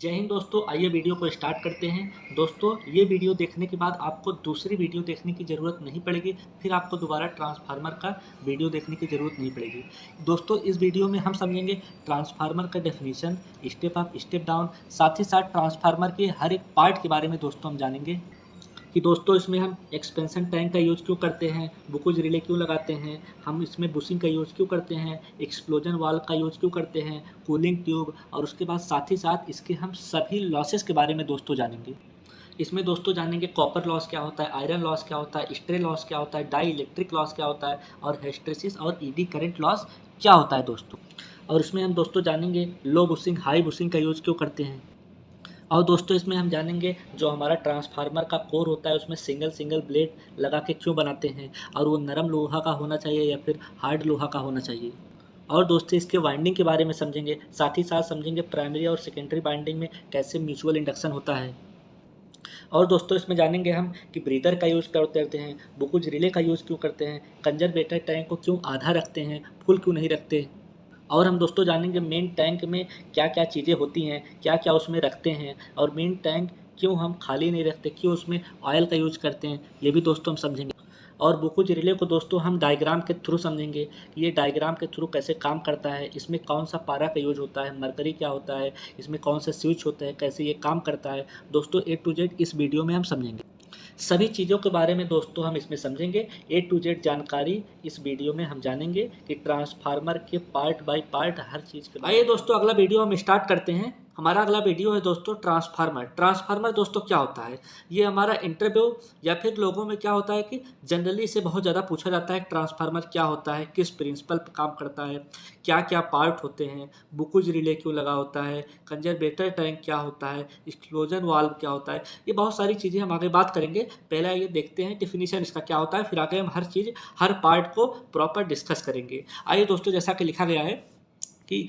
जय हिंद दोस्तों, आइए वीडियो को स्टार्ट करते हैं। दोस्तों, ये वीडियो देखने के बाद आपको दूसरी वीडियो देखने की ज़रूरत नहीं पड़ेगी। फिर आपको दोबारा ट्रांसफार्मर का वीडियो देखने की ज़रूरत नहीं पड़ेगी। दोस्तों, इस वीडियो में हम समझेंगे ट्रांसफार्मर का definition, step up step down, साथ ही साथ ट्रांसफार्मर के हर एक पार्ट के बारे में दोस्तों हम जानेंगे कि दोस्तों इसमें हम एक्सपेंशन टैंक का यूज़ क्यों करते हैं, बुकुज रिले क्यों लगाते हैं, हम इसमें बुशिंग का यूज़ क्यों करते हैं, एक्सप्लोजन वाल्व का यूज़ क्यों करते हैं, कूलिंग ट्यूब, और उसके बाद साथ ही साथ इसके हम सभी लॉसेस के बारे में दोस्तों जानेंगे। इसमें दोस्तों जानेंगे कॉपर लॉस क्या होता है, आयरन लॉस क्या होता है, स्ट्रे लॉस क्या होता है, डाई इलेक्ट्रिक लॉस क्या होता है, और हिस्टैरिसीस और ईडी करंट लॉस क्या होता है दोस्तों। और इसमें हम दोस्तों जानेंगे लो बुशिंग हाई बुशिंग का यूज़ क्यों करते हैं। और दोस्तों इसमें हम जानेंगे जो हमारा ट्रांसफार्मर का कोर होता है उसमें सिंगल सिंगल ब्लेड लगा के क्यों बनाते हैं, और वो नरम लोहा का होना चाहिए या फिर हार्ड लोहा का होना चाहिए। और दोस्तों इसके वाइंडिंग के बारे में समझेंगे, साथ ही साथ समझेंगे प्राइमरी और सेकेंडरी वाइंडिंग में कैसे म्यूचुअल इंडक्शन होता है। और दोस्तों इसमें जानेंगे हम कि ब्रीदर का यूज़ करते हैं, बुकुज रिले का यूज़ क्यों करते हैं, कंजर्वेटर टैंक को क्यों आधा रखते हैं, फुल क्यों नहीं रखते। और हम दोस्तों जानेंगे मेन टैंक में क्या क्या चीज़ें होती हैं, क्या क्या उसमें रखते हैं, और मेन टैंक क्यों हम खाली नहीं रखते, क्यों उसमें ऑयल का यूज़ करते हैं, ये भी दोस्तों हम समझेंगे। और बुकुज रिले को दोस्तों हम डायग्राम के थ्रू समझेंगे कि ये डायग्राम के थ्रू कैसे काम करता है, इसमें कौन सा पारा का यूज होता है, मरकरी क्या होता है, इसमें कौन सा स्विच होता है, कैसे ये काम करता है। दोस्तों A to Z इस वीडियो में हम समझेंगे। सभी चीज़ों के बारे में दोस्तों हम इसमें समझेंगे। A to Z जानकारी इस वीडियो में हम जानेंगे कि ट्रांसफार्मर के पार्ट बाय पार्ट हर चीज़ के। आइए दोस्तों अगला वीडियो हम स्टार्ट करते हैं। हमारा अगला वीडियो है दोस्तों ट्रांसफार्मर। ट्रांसफार्मर दोस्तों क्या होता है, ये हमारा इंटरव्यू या फिर लोगों में क्या होता है कि जनरली इसे बहुत ज़्यादा पूछा जाता है ट्रांसफार्मर क्या होता है, किस प्रिंसिपल पर काम करता है, क्या क्या पार्ट होते हैं, बुकुज रिले क्यों लगा होता है, कंजर्वेटर टैंक क्या होता है, एक्सप्लोजन वाल्व क्या होता है, ये बहुत सारी चीज़ें हम आगे बात करेंगे। पहले ये देखते हैं डिफिनीशन इसका क्या होता है, फिर आगे हम हर चीज़ हर पार्ट को प्रॉपर डिस्कस करेंगे। आइए दोस्तों, जैसा कि लिखा गया है कि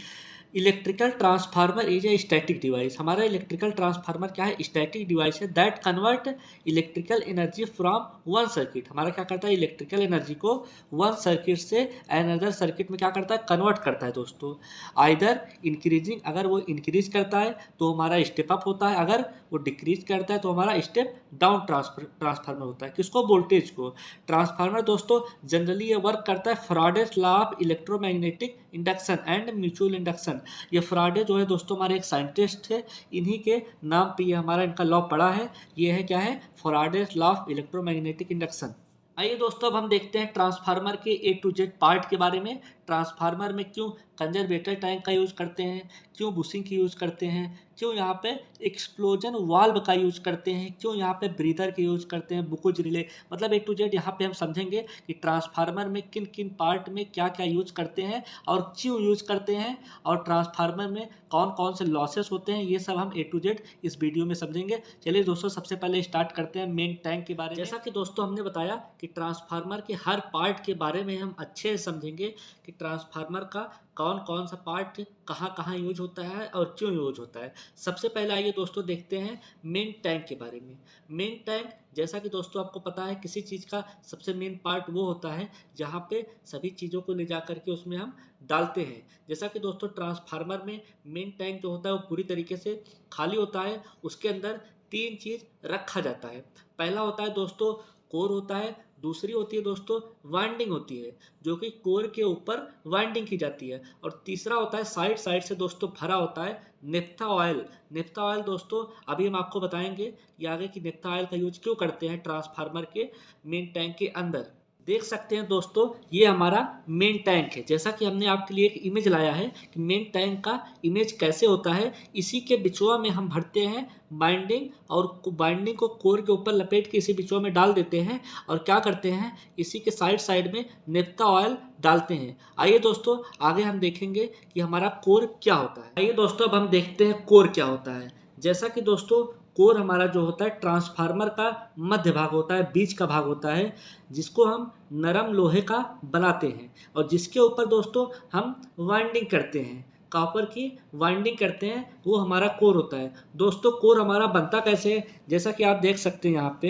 electrical transformer is a static device. हमारा इलेक्ट्रिकल ट्रांसफार्मर क्या है, स्टैटिक डिवाइस है that convert electrical energy from one circuit. हमारा क्या करता है, इलेक्ट्रिकल एनर्जी को वन सर्किट से अनदर सर्किट में क्या करता है, कन्वर्ट करता है दोस्तों। आइदर इंक्रीजिंग, अगर वो इंक्रीज करता है तो हमारा स्टेप अप होता है, अगर वो डिक्रीज करता है तो हमारा स्टेप डाउन ट्रांसफार्मर होता है। किसको, वोल्टेज को। ट्रांसफार्मर दोस्तों जनरली ये वर्क करता है Faraday's law of electromagnetic induction and mutual induction. ये फैराडे जो है दोस्तों हमारे एक साइंटिस्ट है, इन्हीं के नाम पे ये हमारा इनका लॉ पड़ा है। ये है क्या है, Faraday's law of electromagnetic induction. आइए दोस्तों अब हम देखते हैं ट्रांसफार्मर के A to Z पार्ट के बारे में। ट्रांसफार्मर में क्यों कंजर्वेटर टैंक का यूज़ करते हैं, क्यों बुशिंग की यूज़ करते हैं, क्यों यहाँ पे एक्सप्लोजन वाल्व का यूज़ करते हैं, क्यों यहाँ पे ब्रीदर के यूज़ करते हैं, बुकुज रिले, मतलब A to Z यहाँ पे हम समझेंगे कि ट्रांसफार्मर में किन किन पार्ट में क्या क्या यूज़ करते हैं और क्यों यूज़ करते हैं, और ट्रांसफार्मर में कौन कौन से लॉसेस होते हैं, ये सब हम A to Z इस वीडियो में समझेंगे। चलिए दोस्तों सबसे पहले स्टार्ट करते हैं मेन टैंक के बारे में। जैसा कि दोस्तों हमने बताया कि ट्रांसफार्मर के हर पार्ट के बारे में हम अच्छे से समझेंगे कि ट्रांसफार्मर का कौन कौन सा पार्ट कहाँ कहाँ यूज होता है और क्यों यूज होता है। सबसे पहले आइए दोस्तों देखते हैं मेन टैंक के बारे में। मेन टैंक, जैसा कि दोस्तों आपको पता है किसी चीज़ का सबसे मेन पार्ट वो होता है जहाँ पे सभी चीज़ों को ले जा करके उसमें हम डालते हैं। जैसा कि दोस्तों ट्रांसफार्मर में मेन टैंक जो होता है वो पूरी तरीके से खाली होता है, उसके अंदर तीन चीज़ रखा जाता है। पहला होता है दोस्तों कोर होता है, दूसरी होती है दोस्तों वाइंडिंग होती है जो कि कोर के ऊपर वाइंडिंग की जाती है, और तीसरा होता है साइड साइड से दोस्तों भरा होता है नेफ्था ऑयल। नेफ्था ऑयल दोस्तों अभी हम आपको बताएंगे कि आगे कि नेफ्था ऑयल का यूज क्यों करते हैं ट्रांसफार्मर के मेन टैंक के अंदर। देख सकते हैं दोस्तों ये हमारा मेन टैंक है। जैसा कि हमने आपके लिए एक इमेज लाया है कि मेन टैंक का इमेज कैसे होता है, इसी के बिचवा में हम भरते हैं बाइंडिंग, और बाइंडिंग को कोर के ऊपर लपेट के इसी बिचवा में डाल देते हैं, और क्या करते हैं इसी के साइड साइड में नेफ्था ऑयल डालते हैं। आइए दोस्तों आगे हम देखेंगे कि हमारा कोर क्या होता है। आइए दोस्तों अब हम देखते हैं कोर क्या होता है। जैसा कि दोस्तों कोर हमारा जो होता है ट्रांसफार्मर का मध्य भाग होता है, बीच का भाग होता है, जिसको हम नरम लोहे का बनाते हैं, और जिसके ऊपर दोस्तों हम वाइंडिंग करते हैं, कॉपर की वाइंडिंग करते हैं, वो हमारा कोर होता है। दोस्तों कोर हमारा बनता कैसे है, जैसा कि आप देख सकते हैं यहाँ पे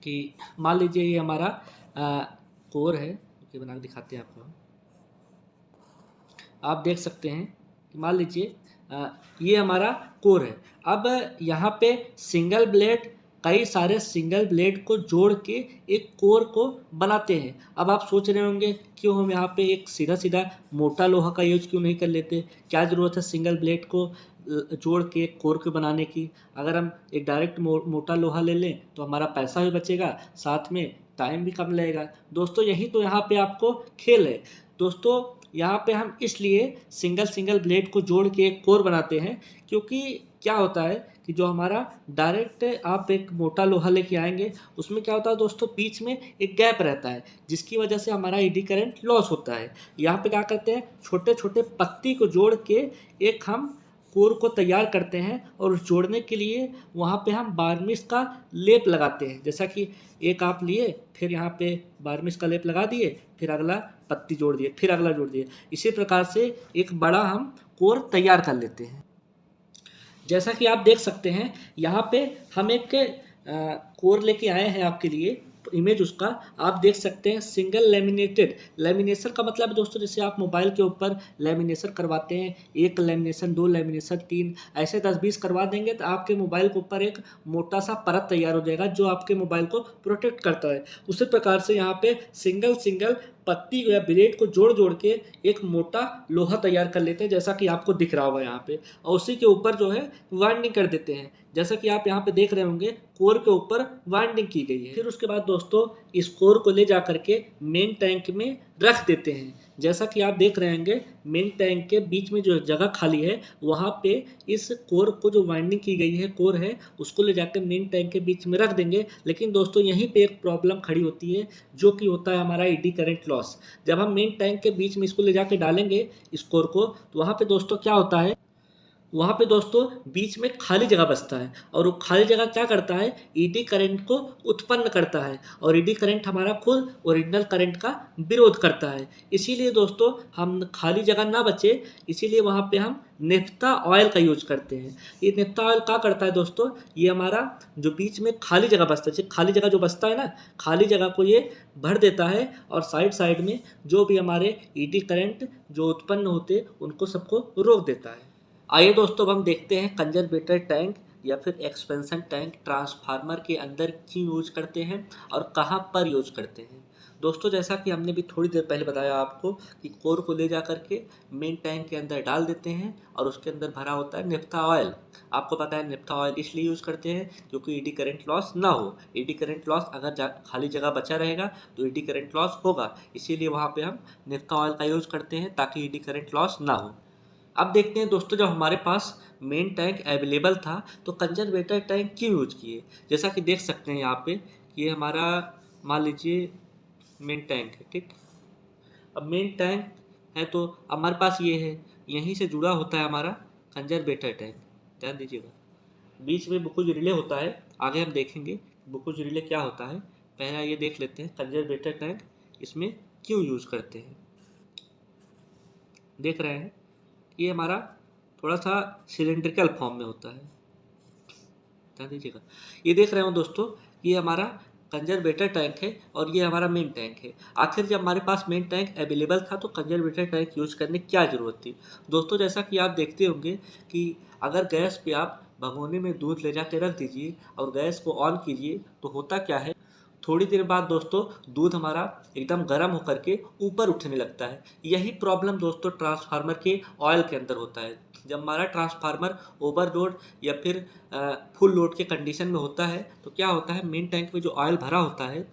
कि मान लीजिए ये हमारा कोर है, ये बना के दिखाते हैं आपको। आप देख सकते हैं कि मान लीजिए ये हमारा कोर है। अब यहाँ पे सिंगल ब्लेड, कई सारे सिंगल ब्लेड को जोड़ के एक कोर को बनाते हैं। अब आप सोच रहे होंगे क्यों हम यहाँ पे एक सीधा सीधा मोटा लोहा का यूज क्यों नहीं कर लेते, क्या ज़रूरत है सिंगल ब्लेड को जोड़ के एक कोर के बनाने की। अगर हम एक डायरेक्ट मोटा लोहा ले लें तो हमारा पैसा भी बचेगा, साथ में टाइम भी कम लगेगा। दोस्तों यही तो यहाँ पे आपको खेल है। दोस्तों यहाँ पे हम इसलिए सिंगल ब्लेड को जोड़ के एक कोर बनाते हैं, क्योंकि क्या होता है कि जो हमारा डायरेक्ट आप एक मोटा लोहा लेके आएंगे उसमें क्या होता है दोस्तों, बीच में एक गैप रहता है जिसकी वजह से हमारा ईडी करंट लॉस होता है। यहाँ पे क्या करते हैं, छोटे छोटे पत्ती को जोड़ के एक हम कोर को तैयार करते हैं, और उस जोड़ने के लिए वहाँ पे हम बार्निश का लेप लगाते हैं। जैसा कि एक आप लिए, फिर यहाँ पे बार्निश का लेप लगा दिए, फिर अगला पत्ती जोड़ दिए, फिर अगला जोड़ दिए। इसी प्रकार से एक बड़ा हम कोर तैयार कर लेते हैं। जैसा कि आप देख सकते हैं यहाँ पे हम एक कोर लेके आए हैं आपके लिए, इमेज उसका आप देख सकते हैं। सिंगल लेमिनेटेड, लेमिनेशन का मतलब है दोस्तों जैसे आप मोबाइल के ऊपर लेमिनेशन करवाते हैं, एक लेमिनेशन, दो लेमिनेशन, तीन, ऐसे 10-20 करवा देंगे तो आपके मोबाइल के ऊपर एक मोटा सा परत तैयार हो जाएगा जो आपके मोबाइल को प्रोटेक्ट करता है। उसी प्रकार से यहाँ पे सिंगल पत्ती या ब्लेड को जोड़ जोड़ के एक मोटा लोहा तैयार कर लेते हैं, जैसा कि आपको दिख रहा होगा यहाँ पे, और उसी के ऊपर जो है वाइंडिंग कर देते हैं, जैसा कि आप यहाँ पे देख रहे होंगे कोर के ऊपर वाइंडिंग की गई है। फिर उसके बाद दोस्तों इस कोर को ले जा करके मेन टैंक में रख देते हैं। जैसा कि आप देख रहे होंगे मेन टैंक के बीच में जो जगह खाली है वहाँ पे इस कोर को, जो वाइंडिंग की गई है कोर है, उसको ले जाकर मेन टैंक के बीच में रख देंगे। लेकिन दोस्तों यहीं पे एक प्रॉब्लम खड़ी होती है, जो कि होता है हमारा ईडी करंट लॉस। जब हम मेन टैंक के बीच में इसको ले जाके डालेंगे इस कोर को, तो वहाँ पे दोस्तों क्या होता है, वहाँ पे दोस्तों बीच में खाली जगह बचता है, और वो खाली जगह क्या करता है, ईडी करंट को उत्पन्न करता है, और ईडी करंट हमारा खुद ओरिजिनल करंट का विरोध करता है। इसीलिए दोस्तों हम खाली जगह ना बचे, इसीलिए वहाँ पे हम नेफ्ता ऑयल का यूज करते हैं। ये नेफ्ता ऑयल क्या करता है दोस्तों, ये हमारा जो बीच में खाली जगह बचता है, खाली जगह जो बचता है ना, खाली जगह को ये भर देता है, और साइड साइड में जो भी हमारे ईडी करंट जो उत्पन्न होते उनको सबको रोक देता है। आइए दोस्तों अब हम देखते हैं कंजर्वेटर टैंक या फिर एक्सपेंशन टैंक ट्रांसफार्मर के अंदर क्यों यूज करते हैं और कहाँ पर यूज करते हैं। दोस्तों जैसा कि हमने भी थोड़ी देर पहले बताया आपको कि कोर को ले जा करके मेन टैंक के अंदर डाल देते हैं, और उसके अंदर भरा होता है नेफ्था ऑयल। आपको पता है नेफ्था ऑयल इसलिए यूज़ करते हैं क्योंकि ईडी करंट लॉस ना हो। ईडी करंट लॉस अगर खाली जगह बचा रहेगा तो ईडी करंट लॉस होगा, इसीलिए वहाँ पे हम नेफ्था ऑयल का यूज़ करते हैं ताकि ईडी करंट लॉस ना हो। अब देखते हैं दोस्तों, जब हमारे पास मेन टैंक अवेलेबल था तो कंजर्वेटर टैंक क्यों यूज किए। जैसा कि देख सकते हैं यहाँ पे, ये हमारा मान लीजिए मेन टैंक है, ठीक। अब मेन टैंक है तो हमारे पास ये है, यहीं से जुड़ा होता है हमारा कंजर्वेटर टैंक। ध्यान दीजिएगा, बीच में बुकुज रिले होता है, आगे हम देखेंगे बुकुज रिले क्या होता है। पहला ये देख लेते हैं कंजर्वेटर टैंक इसमें क्यों यूज करते हैं। देख रहे हैं ये हमारा थोड़ा सा सिलेंड्रिकल फॉर्म में होता है, ध्यान दीजिएगा। ये देख रहे हो दोस्तों, ये हमारा कंजर्वेटर टैंक है और ये हमारा मेन टैंक है। आखिर जब हमारे पास मेन टैंक अवेलेबल था तो कंजर्वेटर टैंक यूज करने की क्या ज़रूरत थी। दोस्तों जैसा कि आप देखते होंगे कि अगर गैस पे आप भगोने में दूध ले जाके रख दीजिए और गैस को ऑन कीजिए तो होता क्या है, थोड़ी देर बाद दोस्तों दूध हमारा एकदम गर्म होकर के ऊपर उठने लगता है। यही प्रॉब्लम दोस्तों ट्रांसफार्मर के ऑयल के अंदर होता है। जब हमारा ट्रांसफार्मर ओवरलोड या फिर फुल लोड के कंडीशन में होता है तो क्या होता है, मेन टैंक में जो ऑयल भरा होता है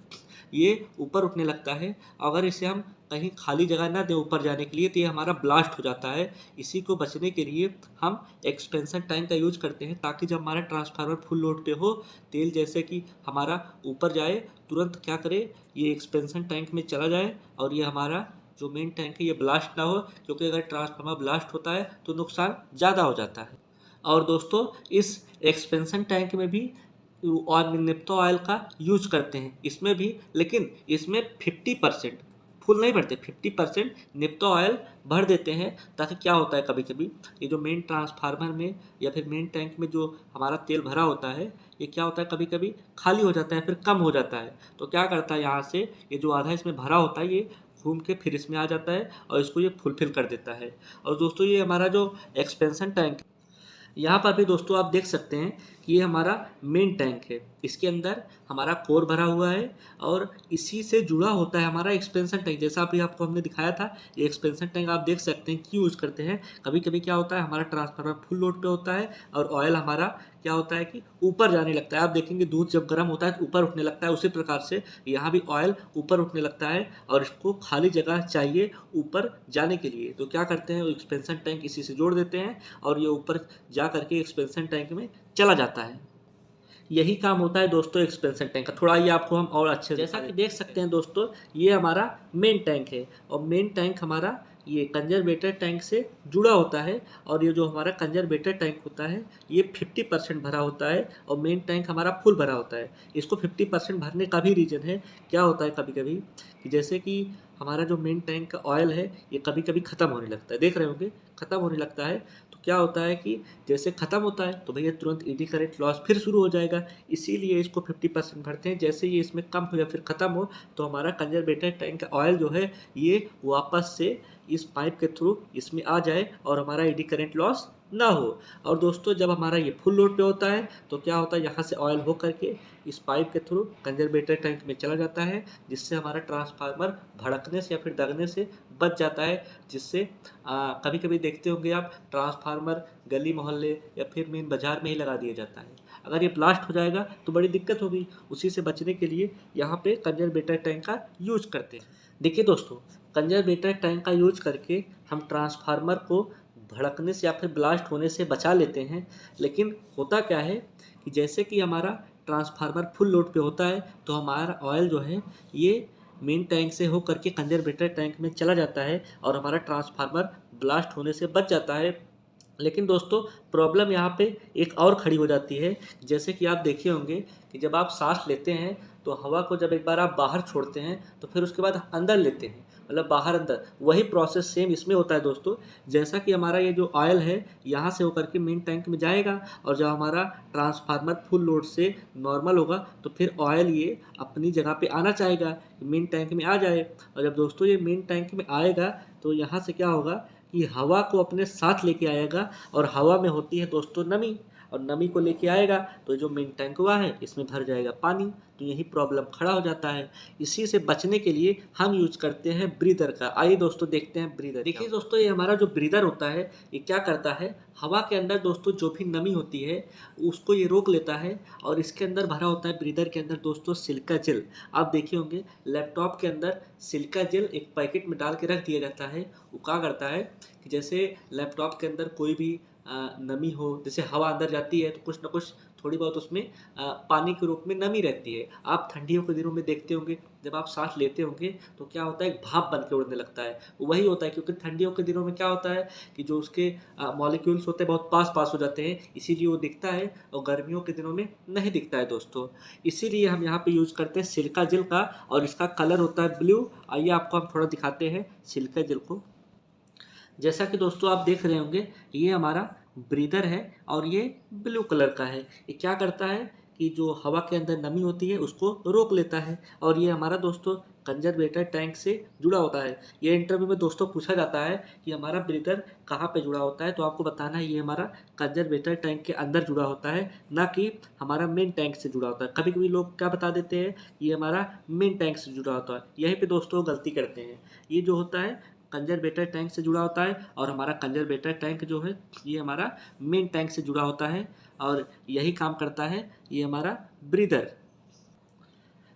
ये ऊपर उठने लगता है। अगर इसे हम कहीं खाली जगह ना दें ऊपर जाने के लिए तो ये हमारा ब्लास्ट हो जाता है। इसी को बचने के लिए हम एक्सपेंशन टैंक का यूज करते हैं, ताकि जब हमारा ट्रांसफार्मर फुल लोड पे हो, तेल जैसे कि हमारा ऊपर जाए, तुरंत क्या करे, ये एक्सपेंशन टैंक में चला जाए और ये हमारा जो मेन टैंक है ये ब्लास्ट ना हो, क्योंकि अगर ट्रांसफार्मर ब्लास्ट होता है तो नुकसान ज़्यादा हो जाता है। और दोस्तों इस एक्सपेंशन टैंक में भी और नेफ्था ऑयल का यूज करते हैं इसमें भी, लेकिन इसमें 50% फुल नहीं भरते, 50% नेफ्था ऑयल भर देते हैं। ताकि क्या होता है, कभी कभी ये जो मेन ट्रांसफार्मर में या फिर मेन टैंक में जो हमारा तेल भरा होता है ये क्या होता है, कभी कभी खाली हो जाता है, फिर कम हो जाता है। तो क्या करता है, यहाँ से ये जो आधा इसमें भरा होता है ये घूम के फिर इसमें आ जाता है और इसको ये फुलफिल कर देता है। और दोस्तों ये हमारा जो एक्सपेंशन टैंक, यहाँ पर भी दोस्तों आप देख सकते हैं कि ये हमारा मेन टैंक है। इसके अंदर हमारा कोर भरा हुआ है और इसी से जुड़ा होता है हमारा एक्सपेंशन टैंक। जैसा अभी आपको हमने दिखाया था, ये एक्सपेंशन टैंक आप देख सकते हैं क्यों यूज़ करते हैं। कभी कभी क्या होता है, हमारा ट्रांसफार्मर फुल लोड पे होता है और ऑयल हमारा क्या होता है कि ऊपर जाने लगता है। आप देखेंगे दूध जब गर्म होता है तो ऊपर उठने लगता है, उसी प्रकार से यहाँ भी ऑयल ऊपर उठने लगता है और इसको खाली जगह चाहिए ऊपर जाने के लिए। तो क्या करते हैं, एक्सपेंशन टैंक इसी से जोड़ देते हैं और ये ऊपर जा करके एक्सपेंशन टैंक में चला जाता है। यही काम होता है दोस्तों एक्सपेंशन टैंक का। थोड़ा ये आपको हम और अच्छे जैसा कि देख सकते हैं दोस्तों, ये हमारा मेन टैंक है और मेन टैंक हमारा ये कंजर्वेटर टैंक से जुड़ा होता है। और ये जो हमारा कंजर्वेटर टैंक होता है ये 50% भरा होता है और मेन टैंक हमारा फुल भरा होता है। इसको 50% भरने का भी रीज़न है, क्या होता है कभी कभी कि जैसे कि हमारा जो मेन टैंक का ऑयल है ये कभी कभी ख़त्म होने लगता है, देख रहे होंगे ख़त्म होने लगता है। तो क्या होता है कि जैसे ख़त्म होता है तो भैया तुरंत ईडी करंट लॉस फिर शुरू हो जाएगा, इसीलिए इसको 50% भरते हैं। जैसे ये इसमें कम हो या फिर ख़त्म हो तो हमारा कंजर्वेटर टैंक का ऑयल जो है ये वापस से इस पाइप के थ्रू इसमें आ जाए और हमारा ईडी करंट लॉस ना हो। और दोस्तों जब हमारा ये फुल लोड पे होता है तो क्या होता है, यहाँ से ऑयल हो करके इस पाइप के थ्रू कंजर्वेटर टैंक में चला जाता है, जिससे हमारा ट्रांसफार्मर भड़कने से या फिर दगने से बच जाता है। जिससे कभी कभी देखते होंगे आप, ट्रांसफार्मर गली मोहल्ले या फिर मेन बाज़ार में ही लगा दिया जाता है। अगर ये ब्लास्ट हो जाएगा तो बड़ी दिक्कत होगी। उसी से बचने के लिए यहाँ पे कंजर्वेटर टैंक का यूज करते हैं। देखिए दोस्तों, कंजर्वेटर टैंक का यूज करके हम ट्रांसफार्मर को भड़कने से या फिर ब्लास्ट होने से बचा लेते हैं। लेकिन होता क्या है कि जैसे कि हमारा ट्रांसफार्मर फुल लोड पे होता है तो हमारा ऑयल जो है ये मेन टैंक से होकर के कंजर्वेटर टैंक में चला जाता है और हमारा ट्रांसफार्मर ब्लास्ट होने से बच जाता है। लेकिन दोस्तों प्रॉब्लम यहाँ पे एक और खड़ी हो जाती है। जैसे कि आप देखे होंगे कि जब आप सांस लेते हैं तो हवा को जब एक बार आप बाहर छोड़ते हैं तो फिर उसके बाद अंदर लेते हैं, मतलब बाहर अंदर। वही प्रोसेस सेम इसमें होता है दोस्तों। जैसा कि हमारा ये जो ऑयल है यहाँ से होकर के मेन टैंक में जाएगा और जब हमारा ट्रांसफार्मर फुल लोड से नॉर्मल होगा तो फिर ऑयल ये अपनी जगह पे आना चाहेगा, मेन टैंक में आ जाए। और जब दोस्तों ये मेन टैंक में आएगा तो यहाँ से क्या होगा कि हवा को अपने साथ लेके आएगा और हवा में होती है दोस्तों नमी, और नमी को लेके आएगा तो जो मेन टैंक हुआ है इसमें भर जाएगा पानी। तो यही प्रॉब्लम खड़ा हो जाता है। इसी से बचने के लिए हम यूज करते हैं ब्रीदर का। आइए दोस्तों देखते हैं ब्रीदर। देखिए दोस्तों, ये हमारा जो ब्रीदर होता है ये क्या करता है, हवा के अंदर दोस्तों जो भी नमी होती है उसको ये रोक लेता है। और इसके अंदर भरा होता है ब्रीदर के अंदर दोस्तों सिलिका जेल। आप देखे होंगे लैपटॉप के अंदर सिलिका जेल एक पैकेट में डाल के रख दिया जाता है। वो क्या करता है कि जैसे लैपटॉप के अंदर कोई भी नमी हो, जैसे हवा अंदर जाती है तो कुछ ना कुछ थोड़ी बहुत उसमें पानी के रूप में नमी रहती है। आप ठंडियों के दिनों में देखते होंगे जब आप सांस लेते होंगे तो क्या होता है, एक भाप बन के उड़ने लगता है। वही होता है क्योंकि ठंडियों के दिनों में क्या होता है कि जो उसके मॉलिक्यूल्स होते हैं बहुत पास पास हो जाते हैं, इसीलिए वो दिखता है। और गर्मियों के दिनों में नहीं दिखता है दोस्तों। इसीलिए हम यहाँ पे यूज़ करते हैं सिलिका जेल का और इसका कलर होता है ब्लू। आइए आपको हम थोड़ा दिखाते हैं सिलिका जेल को। जैसा कि दोस्तों आप देख रहे होंगे ये हमारा ब्रीदर है और ये ब्लू कलर का है। ये क्या करता है कि जो हवा के अंदर नमी होती है उसको रोक लेता है। और ये हमारा दोस्तों कंजर्वेटर टैंक से जुड़ा होता है। ये इंटरव्यू में दोस्तों पूछा जाता है कि हमारा ब्रीदर कहाँ पे जुड़ा होता है, तो आपको बताना है ये हमारा कंजर्वेटर टैंक के अंदर जुड़ा होता है, ना कि हमारा मेन टैंक से जुड़ा होता है। कभी कभी लोग क्या बता देते हैं ये हमारा मेन टैंक से जुड़ा होता है, यहीं पे दोस्तों गलती करते हैं। ये जो होता है कंजर्वेटर टैंक से जुड़ा होता है और हमारा कंजर्वेटर टैंक जो है ये हमारा मेन टैंक से जुड़ा होता है और यही काम करता है ये हमारा ब्रीदर।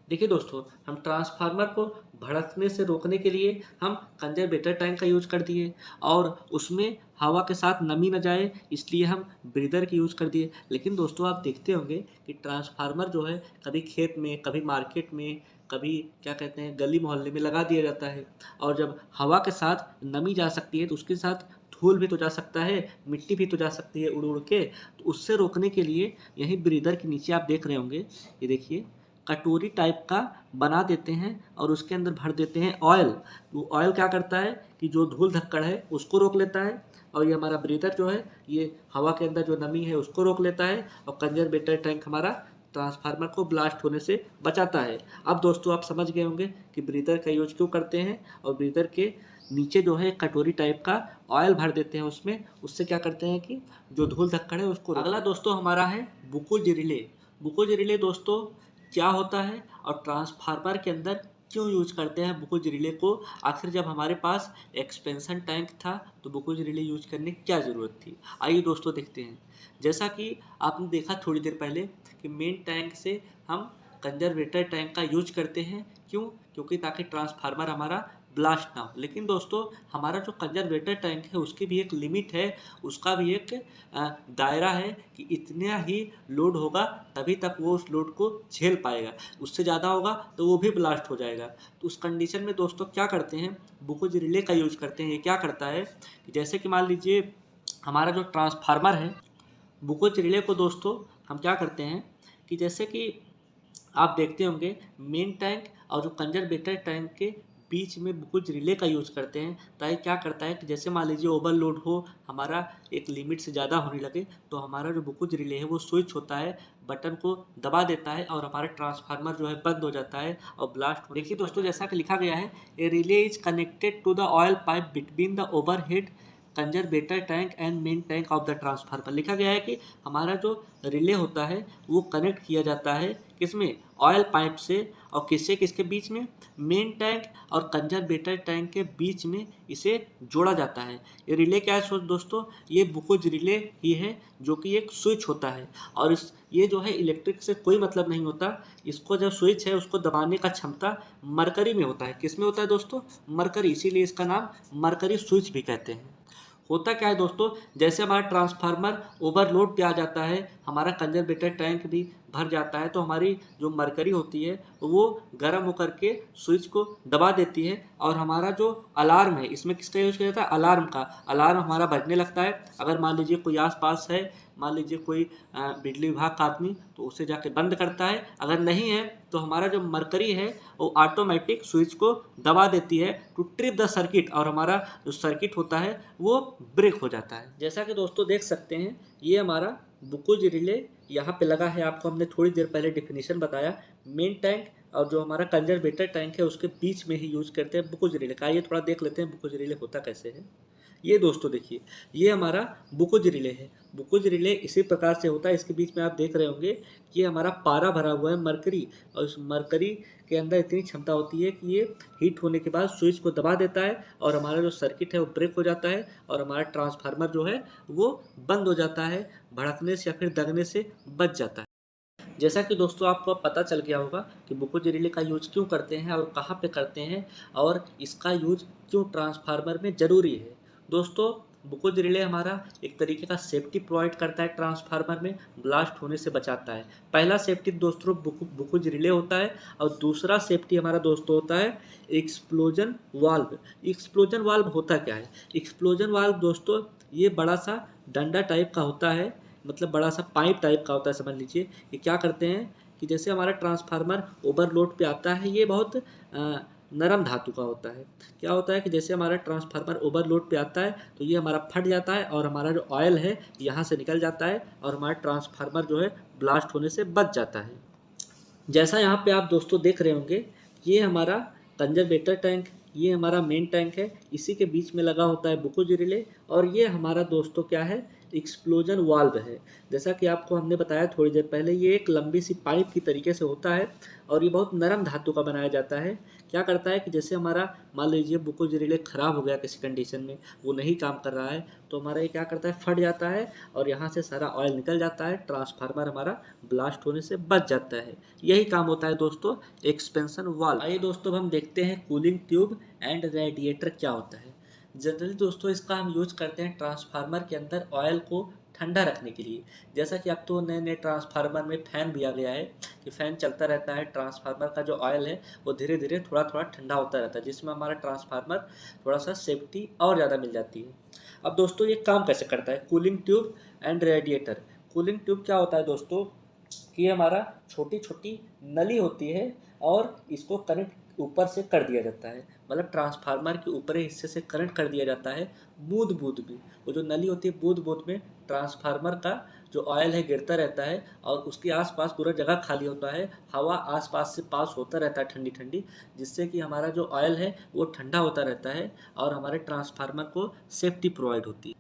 देखिए दोस्तों, हम ट्रांसफार्मर को भड़कने से रोकने के लिए हम कंजर्वेटर टैंक का यूज़ कर दिए और उसमें हवा के साथ नमी न जाए इसलिए हम ब्रीदर की यूज़ कर दिए। लेकिन दोस्तों आप देखते होंगे कि ट्रांसफार्मर जो है कभी खेत में, कभी मार्केट में, कभी क्या कहते हैं गली मोहल्ले में लगा दिया जाता है। और जब हवा के साथ नमी जा सकती है तो उसके साथ धूल भी तो जा सकता है, मिट्टी भी तो जा सकती है उड़ उड़ के। तो उससे रोकने के लिए यही ब्रीदर के नीचे आप देख रहे होंगे, ये देखिए कटोरी टाइप का बना देते हैं और उसके अंदर भर देते हैं ऑयल। वो ऑयल क्या करता है कि जो धूल धक्कड़ है उसको रोक लेता है और ये हमारा ब्रीदर जो है ये हवा के अंदर जो नमी है उसको रोक लेता है और कंजर्वेटर टैंक हमारा ट्रांसफार्मर को ब्लास्ट होने से बचाता है। अब दोस्तों आप समझ गए होंगे कि ब्रीदर का यूज क्यों करते हैं, और ब्रीदर के नीचे जो है कटोरी टाइप का ऑयल भर देते हैं उसमें, उससे क्या करते हैं कि जो धूल धक्कड़ है उसको। अगला दोस्तों हमारा है बुकुज रिले। बुकुज रिले दोस्तों क्या होता है और ट्रांसफार्मर के अंदर क्यों यूज करते हैं बुकुज रिले को। आखिर जब हमारे पास एक्सपेंशन टैंक था तो बुकुज रिले यूज करने की क्या ज़रूरत थी। आइए दोस्तों देखते हैं। जैसा कि आपने देखा थोड़ी देर पहले कि मेन टैंक से हम कंजर्वेटर टैंक का यूज करते हैं, क्यों, क्योंकि ताकि ट्रांसफार्मर हमारा ब्लास्ट ना हो। लेकिन दोस्तों हमारा जो कंजर्वेटर टैंक है उसकी भी एक लिमिट है, उसका भी एक दायरा है कि इतना ही लोड होगा तभी तक वो उस लोड को झेल पाएगा, उससे ज़्यादा होगा तो वो भी ब्लास्ट हो जाएगा। तो उस कंडीशन में दोस्तों क्या करते हैं, बुकुज रिले का यूज करते हैं। ये क्या करता है कि जैसे कि मान लीजिए हमारा जो ट्रांसफार्मर है, बुकुज रिले को दोस्तों हम क्या करते हैं कि जैसे कि आप देखते होंगे मेन टैंक और जो कंजर्वेटर टैंक के बीच में बुकुज रिले का यूज करते हैं। ताकि क्या करता है कि जैसे मान लीजिए ओवरलोड हो, हमारा एक लिमिट से ज़्यादा होने लगे, तो हमारा जो बुकुज रिले है वो स्विच होता है, बटन को दबा देता है और हमारा ट्रांसफार्मर जो है बंद हो जाता है और ब्लास्ट। देखिए दोस्तों जैसा कि लिखा गया है, a relay is connected to the oil pipe between the overhead conservator tank and main tank of the transformer. लिखा गया है कि हमारा जो रिले होता है वो कनेक्ट किया जाता है किसमें, ऑयल पाइप से, और किससे, किसके बीच में, मेन टैंक और कंजर्वेटर टैंक के बीच में इसे जोड़ा जाता है। ये रिले क्या है दोस्तों, ये बुकुज रिले ही है जो कि एक स्विच होता है, और इस ये जो है इलेक्ट्रिक से कोई मतलब नहीं होता। इसको जो स्विच है उसको दबाने का क्षमता मरकरी में होता है। किस में होता है दोस्तों, मरकरी, इसीलिए इसका नाम मरकरी स्विच भी कहते हैं। होता क्या है दोस्तों, जैसे हमारा ट्रांसफार्मर ओवरलोड पे आ जाता है, हमारा कंजर्वेटर टैंक भी भर जाता है, तो हमारी जो मरकरी होती है वो गर्म होकर के स्विच को दबा देती है, और हमारा जो अलार्म है, इसमें किसका यूज किया जाता है, अलार्म का। अलार्म हमारा बजने लगता है। अगर मान लीजिए कोई आसपास है, मान लीजिए कोई बिजली विभाग का आदमी, तो उसे जाके बंद करता है। अगर नहीं है तो हमारा जो मरकरी है वो ऑटोमेटिक स्विच को दबा देती है टू ट्रिप द सर्किट, और हमारा जो सर्किट होता है वो ब्रेक हो जाता है। जैसा कि दोस्तों देख सकते हैं, ये हमारा बुकुज रिले यहाँ पे लगा है। आपको हमने थोड़ी देर पहले डेफिनेशन बताया। मेन टैंक और जो हमारा कंजर्वेटर टैंक है उसके बीच में ही यूज करते हैं बुकुज रिले का। ये थोड़ा देख लेते हैं बुकुज रिले होता कैसे है। ये दोस्तों देखिए, ये हमारा बुकुज रिले है। बुकुज रिले इसी प्रकार से होता है। इसके बीच में आप देख रहे होंगे कि ये हमारा पारा भरा हुआ है, मरकरी, और इस मरकरी के अंदर इतनी क्षमता होती है कि ये हीट होने के बाद स्विच को दबा देता है, और हमारा जो सर्किट है वो ब्रेक हो जाता है, और हमारा ट्रांसफार्मर जो है वो बंद हो जाता है, भड़कने से या फिर दगने से बच जाता है। जैसा कि दोस्तों आपको अब पता चल गया होगा कि बुकुज रिले का यूज क्यों करते हैं और कहाँ पे करते हैं, और इसका यूज क्यों ट्रांसफार्मर में ज़रूरी है। दोस्तों बुकुज रिले हमारा एक तरीके का सेफ्टी प्रोवाइड करता है, ट्रांसफार्मर में ब्लास्ट होने से बचाता है। पहला सेफ्टी दोस्तों बुकुज रिले होता है, और दूसरा सेफ्टी हमारा दोस्तों होता है एक्सप्लोजन वाल्व। एक्सप्लोजन वाल्व होता क्या है, एक्सप्लोजन वाल्व दोस्तों ये बड़ा सा डंडा टाइप का होता है, मतलब बड़ा सा पाइप टाइप का होता है, समझ लीजिए। ये क्या करते हैं कि जैसे हमारा ट्रांसफार्मर ओवरलोड पे आता है, ये बहुत नरम धातु का होता है। क्या होता है कि जैसे हमारा ट्रांसफार्मर ओवरलोड पे आता है तो ये हमारा फट जाता है, और हमारा जो ऑयल है यहाँ से निकल जाता है, और हमारा ट्रांसफार्मर जो है ब्लास्ट होने से बच जाता है। जैसा यहाँ पे आप दोस्तों देख रहे होंगे, ये हमारा कंजर्वेटर टैंक, ये हमारा मेन टैंक है, इसी के बीच में लगा होता है बुकुज रिले, और ये हमारा दोस्तों क्या है, एक्सप्लोजन वाल्व है। जैसा कि आपको हमने बताया थोड़ी देर पहले, ये एक लंबी सी पाइप की तरीके से होता है, और ये बहुत नरम धातु का बनाया जाता है। क्या करता है कि जैसे हमारा मान लीजिए बुकुज रिले ख़राब हो गया किसी कंडीशन में, वो नहीं काम कर रहा है, तो हमारा ये क्या करता है, फट जाता है, और यहाँ से सारा ऑयल निकल जाता है, ट्रांसफार्मर हमारा ब्लास्ट होने से बच जाता है। यही काम होता है दोस्तों एक्सपेंशन वाल्व। आइए दोस्तों हम देखते हैं कूलिंग ट्यूब एंड रेडिएटर क्या होता है। जनरली दोस्तों इसका हम यूज करते हैं ट्रांसफार्मर के अंदर ऑयल को ठंडा रखने के लिए। जैसा कि अब तो नए नए ट्रांसफार्मर में फ़ैन भी आ गया है कि फ़ैन चलता रहता है, ट्रांसफार्मर का जो ऑयल है वो धीरे धीरे थोड़ा थोड़ा ठंडा होता रहता है, जिसमें हमारा ट्रांसफार्मर थोड़ा सा सेफ्टी और ज़्यादा मिल जाती है। अब दोस्तों ये काम कैसे करता है cooling tube and radiator. Cooling tube क्या होता है दोस्तों कि हमारा छोटी छोटी नली होती है, और इसको कनेक्ट ऊपर से कर दिया जाता है, मतलब ट्रांसफार्मर के ऊपरी हिस्से से करंट कर दिया जाता है बूंद बूंद में। वो जो नली होती है बूंद बूंद में ट्रांसफार्मर का जो ऑयल है गिरता रहता है और उसके आसपास पूरा जगह खाली होता है, हवा आसपास से पास होता रहता है ठंडी ठंडी, जिससे कि हमारा जो ऑयल है वो ठंडा होता रहता है और हमारे ट्रांसफार्मर को सेफ्टी प्रोवाइड होती है।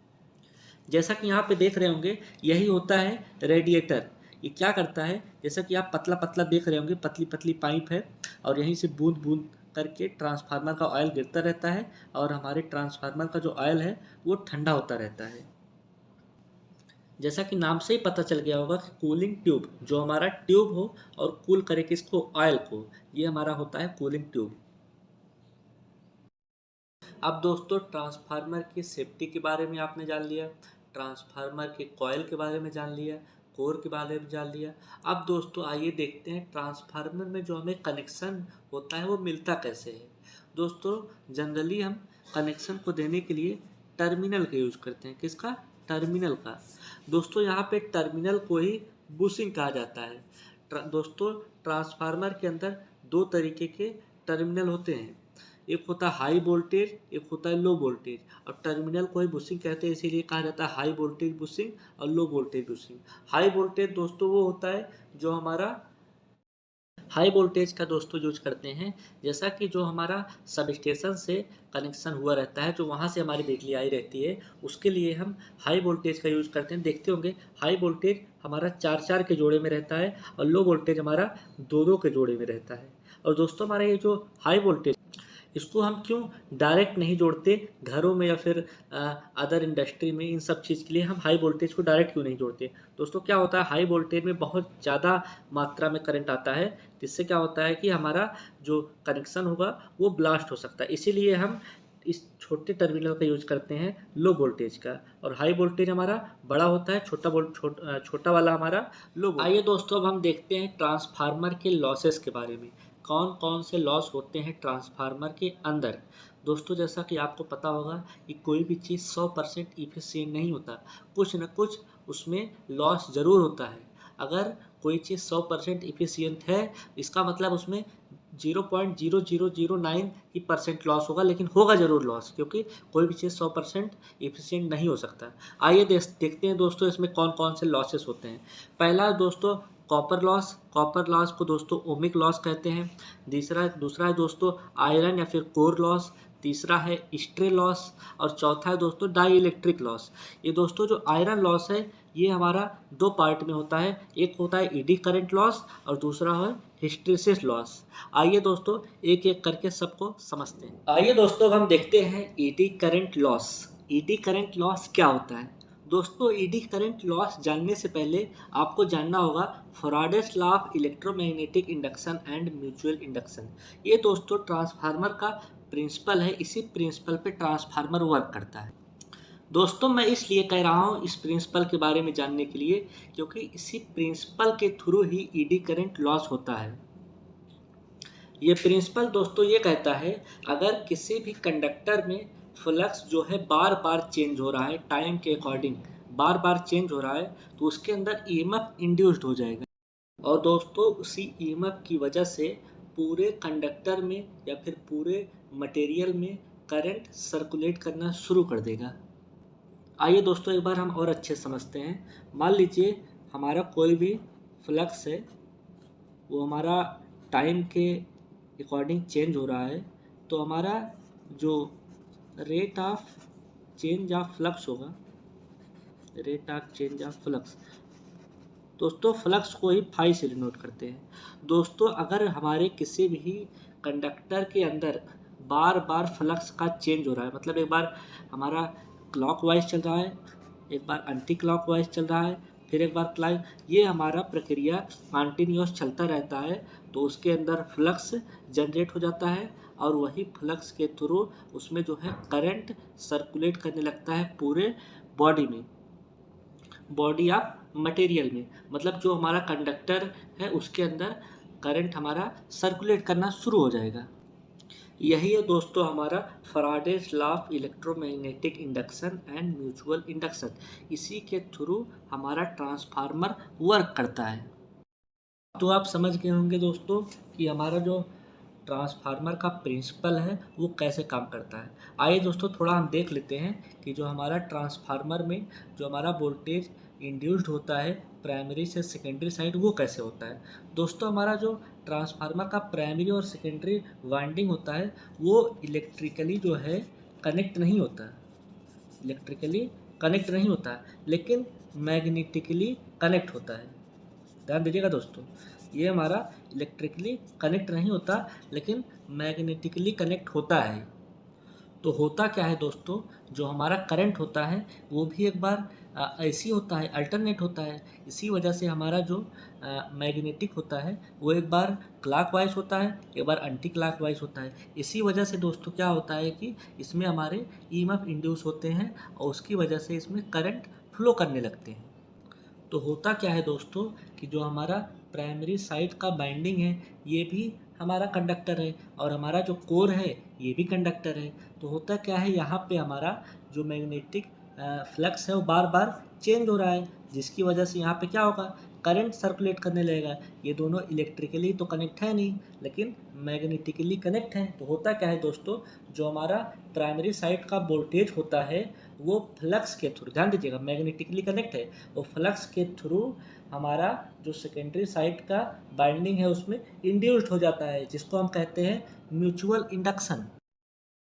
जैसा कि यहाँ पे देख रहे होंगे यही होता है रेडिएटर। ये क्या करता है, जैसा कि आप पतला पतला देख रहे होंगे, पतली पतली पाइप है और यहीं से बूंद बूंद करके ट्रांसफार्मर का ऑयल गिरता रहता है और हमारे ट्रांसफार्मर का जो ऑयल है वो ठंडा होता रहता है। जैसा कि नाम से ही पता चल गया होगा कि कूलिंग ट्यूब, जो हमारा ट्यूब हो और कूल करे किसको, ऑयल को, ये हमारा होता है कूलिंग ट्यूब। अब दोस्तों ट्रांसफार्मर की सेफ्टी के बारे में आपने जान लिया, ट्रांसफार्मर के कॉइल के बारे में जान लिया, कोर के बारे में जान लिया। अब दोस्तों आइए देखते हैं ट्रांसफार्मर में जो हमें कनेक्शन होता है वो मिलता कैसे है। दोस्तों जनरली हम कनेक्शन को देने के लिए टर्मिनल का यूज़ करते हैं। किसका? टर्मिनल का। दोस्तों यहाँ पे टर्मिनल को ही बुशिंग कहा जाता है। दोस्तों ट्रांसफार्मर के अंदर दो तरीके के टर्मिनल होते हैं, एक होता है हाई वोल्टेज, एक होता है लो वोल्टेज, और टर्मिनल को ही बुशिंग कहते हैं, इसीलिए कहा जाता है हाई वोल्टेज बुशिंग और low voltage bushing. High voltage दोस्तों वो होता है जो हमारा हाई वोल्टेज का दोस्तों यूज करते हैं, जैसा कि जो हमारा सब स्टेशन से कनेक्शन हुआ रहता है, जो वहाँ से हमारी बिजली आई रहती है, उसके लिए हम हाई वोल्टेज का यूज करते हैं। देखते होंगे हाई वोल्टेज हमारा 4-4 के जोड़े में रहता है और लो वोल्टेज हमारा 2-2 के जोड़े में रहता है। और दोस्तों हमारा ये जो हाई वोल्टेज, इसको हम क्यों डायरेक्ट नहीं जोड़ते घरों में या फिर अदर इंडस्ट्री में, इन सब चीज़ के लिए हम हाई वोल्टेज को डायरेक्ट क्यों नहीं जोड़ते? दोस्तों क्या होता है, हाई वोल्टेज में बहुत ज़्यादा मात्रा में करंट आता है, जिससे क्या होता है कि हमारा जो कनेक्शन होगा वो ब्लास्ट हो सकता है। इसीलिए हम इस छोटे टर्मिनल का यूज करते हैं लो वोल्टेज का, और हाई वोल्टेज हमारा बड़ा होता है, छोटा वाला हमारा लो वोल्टेज। आइए दोस्तों अब हम देखते हैं ट्रांसफार्मर के लॉसेस के बारे में, कौन कौन से लॉस होते हैं ट्रांसफार्मर के अंदर। दोस्तों जैसा कि आपको पता होगा कि कोई भी चीज़ 100% इफिशिएंट नहीं होता, कुछ न कुछ उसमें लॉस ज़रूर होता है। अगर कोई चीज़ 100% इफिशिएंट है, इसका मतलब उसमें 0.0009 ही परसेंट लॉस होगा, लेकिन होगा ज़रूर लॉस, क्योंकि कोई भी चीज़ 100% इफिशिएंट नहीं हो सकता। आइए देखते हैं दोस्तों इसमें कौन कौन से लॉसेस होते हैं। पहला दोस्तों कॉपर लॉस को दोस्तों ओमिक लॉस कहते हैं। दूसरा है दोस्तों आयरन या फिर कोर लॉस। तीसरा है स्ट्रे लॉस और चौथा है दोस्तों डाई इलेक्ट्रिक लॉस। ये दोस्तों जो आयरन लॉस है ये हमारा दो पार्ट में होता है, एक होता है ईडी करंट लॉस और दूसरा है हिस्टैरिसीस लॉस। आइए दोस्तों एक एक करके सबको समझते हैं। आइए दोस्तों हम देखते हैं eddy current loss. Eddy current loss क्या होता है? दोस्तों ईडी करंट लॉस जानने से पहले आपको जानना होगा Faraday's law of electromagnetic induction and mutual induction. ये दोस्तों ट्रांसफार्मर का प्रिंसिपल है, इसी प्रिंसिपल पे ट्रांसफार्मर वर्क करता है। दोस्तों मैं इसलिए कह रहा हूँ इस प्रिंसिपल के बारे में जानने के लिए, क्योंकि इसी प्रिंसिपल के थ्रू ही ईडी करंट लॉस होता है। ये प्रिंसिपल दोस्तों ये कहता है अगर किसी भी कंडक्टर में फ्लक्स जो है बार बार चेंज हो रहा है, टाइम के अकॉर्डिंग बार बार चेंज हो रहा है, तो उसके अंदर ईएमएफ इंड्यूस्ड हो जाएगा, और दोस्तों उसी ईएमएफ की वजह से पूरे कंडक्टर में या फिर पूरे मटेरियल में करंट सर्कुलेट करना शुरू कर देगा। आइए दोस्तों एक बार हम और अच्छे समझते हैं। मान लीजिए हमारा कोई भी फ्लक्स है, वो हमारा टाइम के अकॉर्डिंग चेंज हो रहा है, तो हमारा जो rate of change of flux होगा, rate of change of flux, दोस्तों फ्लक्स को ही फाई से डिनोट करते हैं। दोस्तों अगर हमारे किसी भी कंडक्टर के अंदर बार बार फ्लक्स का चेंज हो रहा है, मतलब एक बार हमारा क्लॉकवाइज चल रहा है, एक बार एंटी क्लॉकवाइज चल रहा है, फिर एक बार क्लॉक, ये हमारा प्रक्रिया कंटिन्यूअस चलता रहता है, तो उसके अंदर फ्लक्स जनरेट हो जाता है और वही फ्लक्स के थ्रू उसमें जो है करंट सर्कुलेट करने लगता है पूरे बॉडी में, बॉडी ऑफ मटेरियल में, मतलब जो हमारा कंडक्टर है उसके अंदर करंट हमारा सर्कुलेट करना शुरू हो जाएगा। यही है दोस्तों हमारा Faraday's law of electromagnetic induction and mutual induction. इसी के थ्रू हमारा ट्रांसफार्मर वर्क करता है। तो आप समझ गए होंगे दोस्तों कि हमारा जो ट्रांसफार्मर का प्रिंसिपल है वो कैसे काम करता है। आइए दोस्तों थोड़ा हम देख लेते हैं कि जो हमारा ट्रांसफार्मर में जो हमारा वोल्टेज इंड्यूस्ड होता है प्राइमरी से सेकेंडरी साइड वो कैसे होता है। दोस्तों हमारा जो ट्रांसफार्मर का प्राइमरी और सेकेंडरी वाइंडिंग होता है वो इलेक्ट्रिकली जो है कनेक्ट नहीं होता, इलेक्ट्रिकली कनेक्ट नहीं होता, लेकिन मैग्नेटिकली कनेक्ट होता है। ध्यान दीजिएगा दोस्तों, ये हमारा इलेक्ट्रिकली कनेक्ट नहीं होता लेकिन मैग्नेटिकली कनेक्ट होता है। तो होता क्या है दोस्तों, जो हमारा करंट होता है वो भी एक बार ऐसी होता है, अल्टरनेट होता है। इसी वजह से हमारा जो मैग्नेटिक होता है वो एक बार क्लॉकवाइज होता है, एक बार एंटी क्लॉकवाइज होता है। इसी वजह से दोस्तों क्या होता है कि इसमें हमारे ईएमएफ इंड्यूस होते हैं और उसकी वजह से इसमें करंट फ्लो करने लगते हैं। तो होता क्या है दोस्तों कि जो हमारा प्राइमरी साइड का बाइंडिंग है ये भी हमारा कंडक्टर है और हमारा जो कोर है ये भी कंडक्टर है। तो होता क्या है, यहाँ पे हमारा जो मैग्नेटिक फ्लक्स है वो बार बार चेंज हो रहा है, जिसकी वजह से यहाँ पे क्या होगा, करंट सर्कुलेट करने लगेगा। ये दोनों इलेक्ट्रिकली तो कनेक्ट है नहीं लेकिन मैग्नेटिकली कनेक्ट है। तो होता क्या है दोस्तों, जो हमारा प्राइमरी साइड का वोल्टेज होता है वो फ्लक्स के थ्रू, ध्यान दीजिएगा मैग्नेटिकली कनेक्ट है, वो फ्लक्स के थ्रू हमारा जो सेकेंडरी साइड का बाइंडिंग है उसमें इंड्यूस्ड हो जाता है, जिसको हम कहते हैं म्यूचुअल इंडक्शन।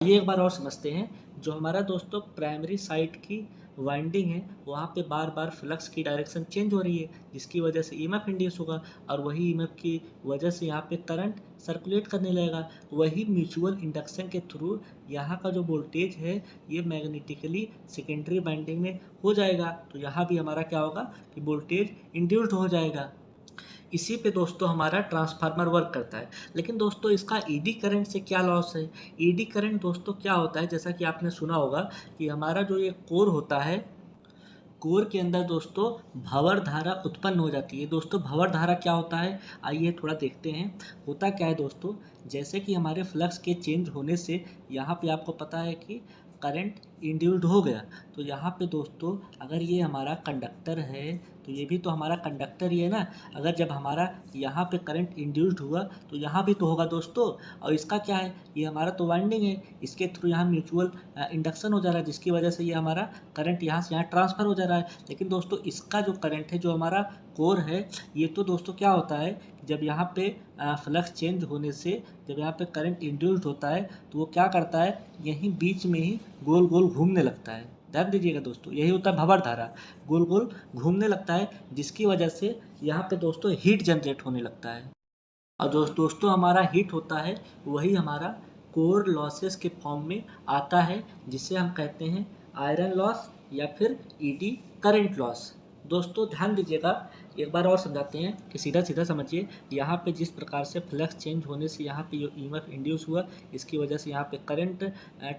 ये एक बार और समझते हैं, जो हमारा दोस्तों प्राइमरी साइड की वाइंडिंग है वहाँ पे बार बार फ्लक्स की डायरेक्शन चेंज हो रही है, जिसकी वजह से ईएमएफ इंड्यूस होगा और वही ईएमएफ की वजह से यहाँ पे करंट सर्कुलेट करने लगेगा। वही म्यूचुअल इंडक्शन के थ्रू यहाँ का जो वोल्टेज है ये मैग्नेटिकली सेकेंडरी वाइंडिंग में हो जाएगा। तो यहाँ भी हमारा क्या होगा कि वोल्टेज इंड्यूस्ड हो जाएगा। इसी पे दोस्तों हमारा ट्रांसफार्मर वर्क करता है। लेकिन दोस्तों इसका ईडी करंट से क्या लॉस है। ईडी करंट दोस्तों क्या होता है, जैसा कि आपने सुना होगा कि हमारा जो ये कोर होता है, कोर के अंदर दोस्तों भंवर धारा उत्पन्न हो जाती है। दोस्तों भंवर धारा क्या होता है, आइए थोड़ा देखते हैं। होता क्या है दोस्तों, जैसे कि हमारे फ्लक्स के चेंज होने से यहाँ पे आपको पता है कि करंट इंड्यूस्ड हो गया। तो यहाँ पे दोस्तों अगर ये हमारा कंडक्टर है तो ये भी तो हमारा कंडक्टर ही है ना। अगर जब हमारा यहाँ पे करंट इंड्यूस्ड हुआ तो यहाँ भी तो होगा दोस्तों। और इसका क्या है, ये हमारा तो वाइंडिंग है, इसके थ्रू यहाँ म्यूचुअल इंडक्शन हो जा रहा है, जिसकी वजह से ये हमारा करंट यहाँ से यहाँ ट्रांसफ़र हो जा रहा है। लेकिन दोस्तों इसका जो करंट है, जो हमारा कोर है, ये तो दोस्तों क्या होता है, जब यहाँ पे फ्लक्स चेंज होने से जब यहाँ पे करंट इंड्यूस्ड होता है तो वो क्या करता है, यहीं बीच में ही गोल गोल घूमने लगता है। ध्यान दीजिएगा दोस्तों, यही होता है भंवर धारा, गोल गोल घूमने लगता है, जिसकी वजह से यहाँ पे दोस्तों हीट जनरेट होने लगता है। और दोस्तों हमारा हीट होता है वही हमारा कोर लॉसेस के फॉर्म में आता है, जिसे हम कहते हैं आयरन लॉस या फिर ईडी करंट लॉस। दोस्तों ध्यान दीजिएगा, एक बार और समझाते हैं कि सीधा सीधा समझिए। यहाँ पे जिस प्रकार से फ्लक्स चेंज होने से यहाँ पे जो ईएमएफ इंड्यूस हुआ, इसकी वजह से यहाँ पे करंट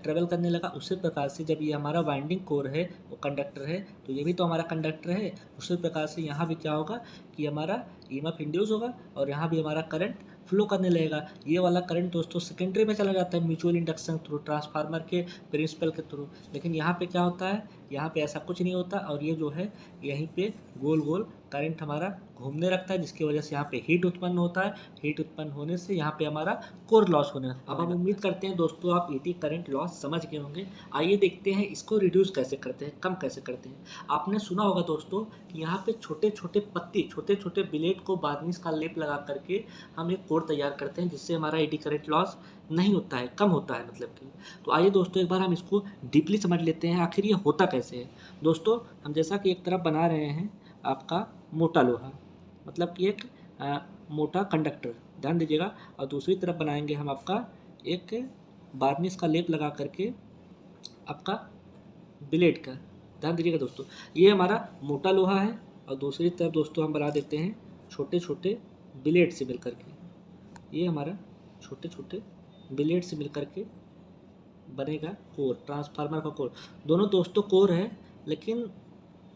ट्रेवल करने लगा, उसी प्रकार से जब ये हमारा वाइंडिंग कोर है वो कंडक्टर है, तो ये भी तो हमारा कंडक्टर है, उसी प्रकार से यहाँ भी क्या होगा कि हमारा ईएमएफ इंड्यूस होगा और यहाँ भी हमारा करंट फ्लो करने लगेगा। ये वाला करंट दोस्तों सेकेंडरी में चला जाता है म्यूचुअल इंडक्शन थ्रू, ट्रांसफार्मर के प्रिंसिपल के थ्रू। लेकिन यहाँ पे क्या होता है, यहाँ पे ऐसा कुछ नहीं होता और ये जो है यहीं पे गोल गोल करंट हमारा घूमने लगता है, जिसकी वजह से यहाँ पे हीट उत्पन्न होता है। हीट उत्पन्न होने से यहाँ पे हमारा कोर लॉस होने लगता है। अब हम उम्मीद करते हैं दोस्तों आप ईडी करंट लॉस समझ गए होंगे। आइए देखते हैं इसको रिड्यूस कैसे करते हैं, कम कैसे करते हैं। आपने सुना होगा दोस्तों कि यहाँ पे छोटे छोटे पत्ती, छोटे छोटे ब्लेड को बार्निश का लेप लगा करके हम एक कोर तैयार करते हैं, जिससे हमारा ईडी करंट लॉस नहीं होता है, कम होता है मतलब कि। तो आइए दोस्तों एक बार हम इसको डीपली समझ लेते हैं आखिर ये होता कैसे है। दोस्तों हम जैसा कि एक तरफ बना रहे हैं आपका मोटा लोहा, मतलब कि एक मोटा कंडक्टर, ध्यान दीजिएगा, और दूसरी तरफ बनाएंगे हम आपका एक बार्निश का लेप लगा करके आपका ब्लेड का। ध्यान दीजिएगा दोस्तों, ये हमारा मोटा लोहा है और दूसरी तरफ दोस्तों हम बना देते हैं छोटे छोटे ब्लेड से मिलकर के। ये हमारा छोटे छोटे ब्लेड से मिलकर के बनेगा कोर, ट्रांसफार्मर का कोर। दोनों दोस्तों कोर है, लेकिन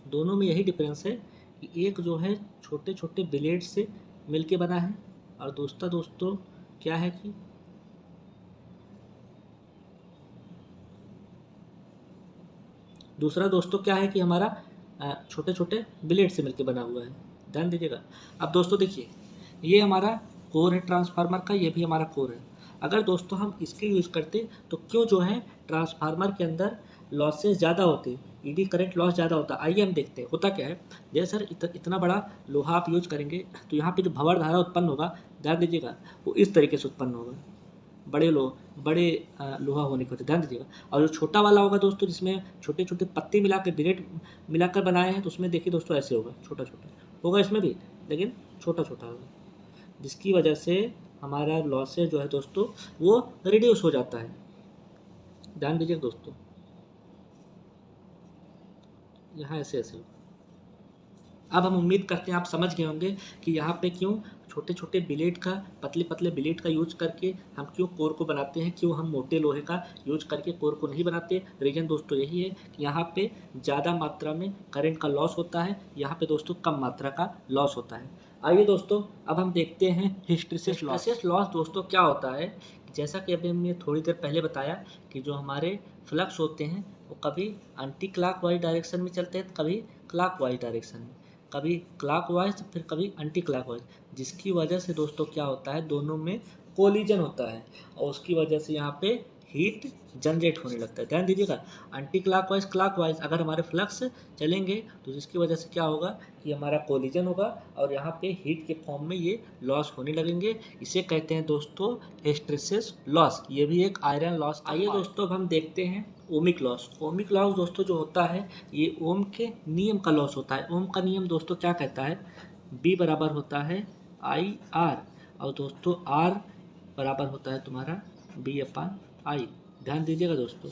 दोनों में यही डिफरेंस है कि एक जो है छोटे छोटे ब्लेड से मिलके बना है और दूसरा दोस्तों क्या है कि दूसरा दोस्तों क्या है कि हमारा छोटे छोटे ब्लेड से मिलके बना हुआ है। ध्यान दीजिएगा। अब दोस्तों देखिए, ये हमारा कोर है ट्रांसफार्मर का, ये भी हमारा कोर है। अगर दोस्तों हम इसके यूज़ करते तो क्यों जो है ट्रांसफार्मर के अंदर लॉसेस ज़्यादा होते, ईडी करंट लॉस ज़्यादा होता। आइए हम देखते हैं होता क्या है। जैसे सर इतना बड़ा लोहा आप यूज करेंगे तो यहाँ पे जो भंवर धारा उत्पन्न होगा, ध्यान दीजिएगा, वो इस तरीके से उत्पन्न होगा, बड़े लोहा होने के होते, ध्यान दीजिएगा। और जो छोटा वाला होगा दोस्तों, जिसमें छोटे छोटे पत्ती मिलाकर ब्लेड मिलाकर बनाए हैं, तो उसमें देखिए दोस्तों ऐसे होगा, छोटा छोटा होगा इसमें भी, लेकिन छोटा छोटा होगा, जिसकी वजह से हमारा लॉसेज जो है दोस्तों वो रिड्यूस हो जाता है। ध्यान दीजिए दोस्तों, यहाँ ऐसे ऐसे। अब हम उम्मीद करते हैं आप समझ गए होंगे कि यहाँ पे क्यों छोटे छोटे ब्लेड का, पतले पतले ब्लेड का यूज करके हम क्यों कोर को बनाते हैं, क्यों हम मोटे लोहे का यूज करके कोर को नहीं बनाते। रीजन दोस्तों यही है कि यहाँ पे ज़्यादा मात्रा में करंट का लॉस होता है, यहाँ पे दोस्तों कम मात्रा का लॉस होता है। आइए दोस्तों अब हम देखते हैं हिस्टैरिसीस लॉस। लॉस दोस्तों क्या होता है, जैसा कि अभी हमने थोड़ी देर पहले बताया कि जो हमारे फ्लक्स होते हैं वो कभी एंटी क्लॉकवाइज डायरेक्शन में चलते हैं, कभी क्लॉकवाइज डायरेक्शन में, कभी क्लॉकवाइज फिर कभी एंटी क्लॉकवाइज, जिसकी वजह से दोस्तों क्या होता है, दोनों में कोलिजन होता है और उसकी वजह से यहाँ पे हीट जनरेट होने लगता है। ध्यान दीजिएगा, एंटी क्लॉकवाइज क्लॉकवाइज अगर हमारे फ्लक्स चलेंगे तो जिसकी वजह से क्या होगा कि हमारा कोलिजन होगा और यहाँ पे हीट के फॉर्म में ये लॉस होने लगेंगे। इसे कहते हैं दोस्तों हिस्टैरिसीस लॉस, ये भी एक आयरन लॉस। आइए दोस्तों अब हम देखते हैं ओमिक लॉस। ओमिक लॉस दोस्तों जो होता है ये ओम के नियम का लॉस होता है। ओम का नियम दोस्तों क्या कहता है, B बराबर होता है IR और दोस्तों R बराबर होता है तुम्हारा B/I। ध्यान दीजिएगा दोस्तों,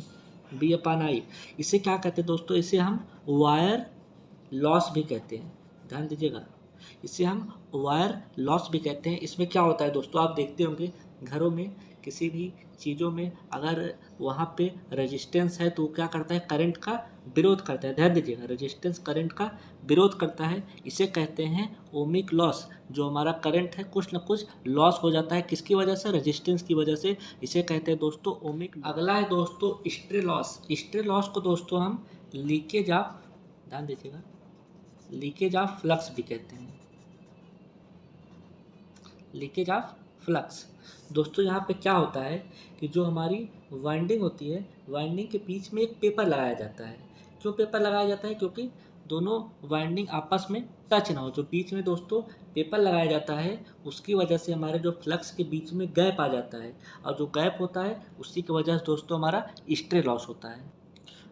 B/I। इसे क्या कहते हैं दोस्तों, इसे हम वायर लॉस भी कहते हैं। ध्यान दीजिएगा, इसे हम वायर लॉस भी कहते हैं। इसमें क्या होता है दोस्तों, आप देखते होंगे घरों में किसी भी चीज़ों में अगर वहाँ पे रेजिस्टेंस है तो क्या करता है, करंट का विरोध करता है। ध्यान दीजिएगा, रेजिस्टेंस करंट का विरोध करता है, इसे कहते हैं ओमिक लॉस। जो हमारा करंट है कुछ ना कुछ लॉस हो जाता है, किसकी वजह से, रेजिस्टेंस की वजह से, इसे कहते हैं दोस्तों ओमिक। अगला है दोस्तों हिस्ट्री लॉस। हिस्ट्री लॉस को दोस्तों हम लीकेज ऑफ, ध्यान दीजिएगा, लीकेज ऑफ फ्लक्स भी कहते हैं, लीकेज ऑफ फ्लक्स। दोस्तों यहाँ पे क्या होता है कि जो हमारी वाइंडिंग होती है, वाइंडिंग के बीच में एक पेपर लगाया जाता है। क्यों पेपर लगाया जाता है, क्योंकि दोनों वाइंडिंग आपस में टच ना हो। जो बीच में दोस्तों पेपर लगाया जाता है उसकी वजह से हमारे जो फ्लक्स के बीच में गैप आ जाता है, और जो गैप होता है उसी की वजह से दोस्तों हमारा हिस्ट्री लॉस होता है।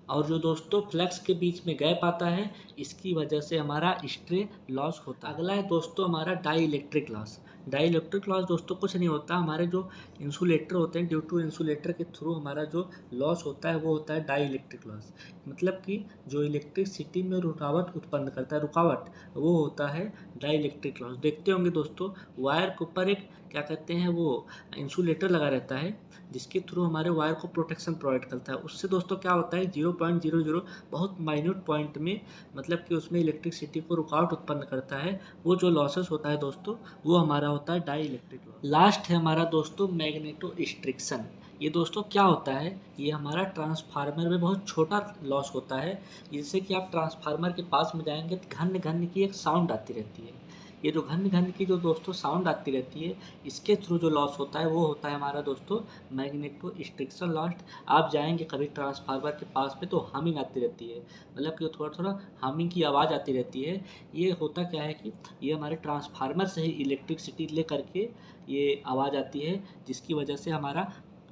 और जो दोस्तों फ्लक्स के बीच में गैप आता है इसकी वजह से हमारा हिस्ट्री लॉस होता है। अगला है दोस्तों हमारा dielectric loss. Dielectric loss दोस्तों कुछ नहीं होता, हमारे जो इंसुलेटर होते हैं, ड्यू टू इंसुलेटर के थ्रू हमारा जो लॉस होता है वो होता है डाई इलेक्ट्रिक लॉस। मतलब कि जो इलेक्ट्रिसिटी में रुकावट उत्पन्न करता है, रुकावट, वो होता है डाई इलेक्ट्रिक लॉस। देखते होंगे दोस्तों वायर के ऊपर एक क्या कहते हैं वो इंसुलेटर लगा रहता है, जिसके थ्रू हमारे वायर को प्रोटेक्शन प्रोवाइड करता है। उससे दोस्तों क्या होता है 0.00 बहुत माइन्यूट पॉइंट में, मतलब कि उसमें इलेक्ट्रिसिटी को रुकावट उत्पन्न करता है, वो जो लॉसेस होता है दोस्तों वो हमारा होता है डाई इलेक्ट्रिक लॉस। लास्ट है हमारा दोस्तों मैग्नेटो रिस्ट्रिक्शन। ये दोस्तों क्या होता है, ये हमारा ट्रांसफार्मर में बहुत छोटा लॉस होता है। जैसे कि आप ट्रांसफार्मर के पास में जाएंगे तो घन घन की एक साउंड आती रहती है। ये जो घन घन की जो दोस्तों साउंड आती रहती है, इसके थ्रू जो लॉस होता है वो होता है हमारा दोस्तों मैग्नेटो रिस्ट्रिक्शन लॉस। आप जाएंगे कभी ट्रांसफार्मर के पास में तो हमिंग आती रहती है, मतलब कि थोड़ा थोड़ा हमिंग की आवाज़ आती रहती है। ये होता क्या है कि ये हमारे ट्रांसफार्मर से ही इलेक्ट्रिसिटी ले करके ये आवाज़ आती है, जिसकी वजह से हमारा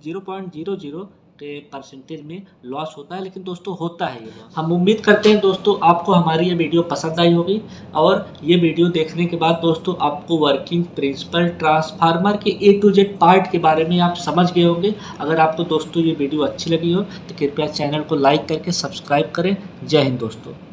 0.00 के परसेंटेज में लॉस होता है, लेकिन दोस्तों होता है ये लॉस। हम उम्मीद करते हैं दोस्तों आपको हमारी ये वीडियो पसंद आई होगी, और ये वीडियो देखने के बाद दोस्तों आपको वर्किंग प्रिंसिपल ट्रांसफार्मर के A to Z पार्ट के बारे में आप समझ गए होंगे। अगर आपको दोस्तों ये वीडियो अच्छी लगी हो तो कृपया चैनल को लाइक करके सब्सक्राइब करें। जय हिंद दोस्तों।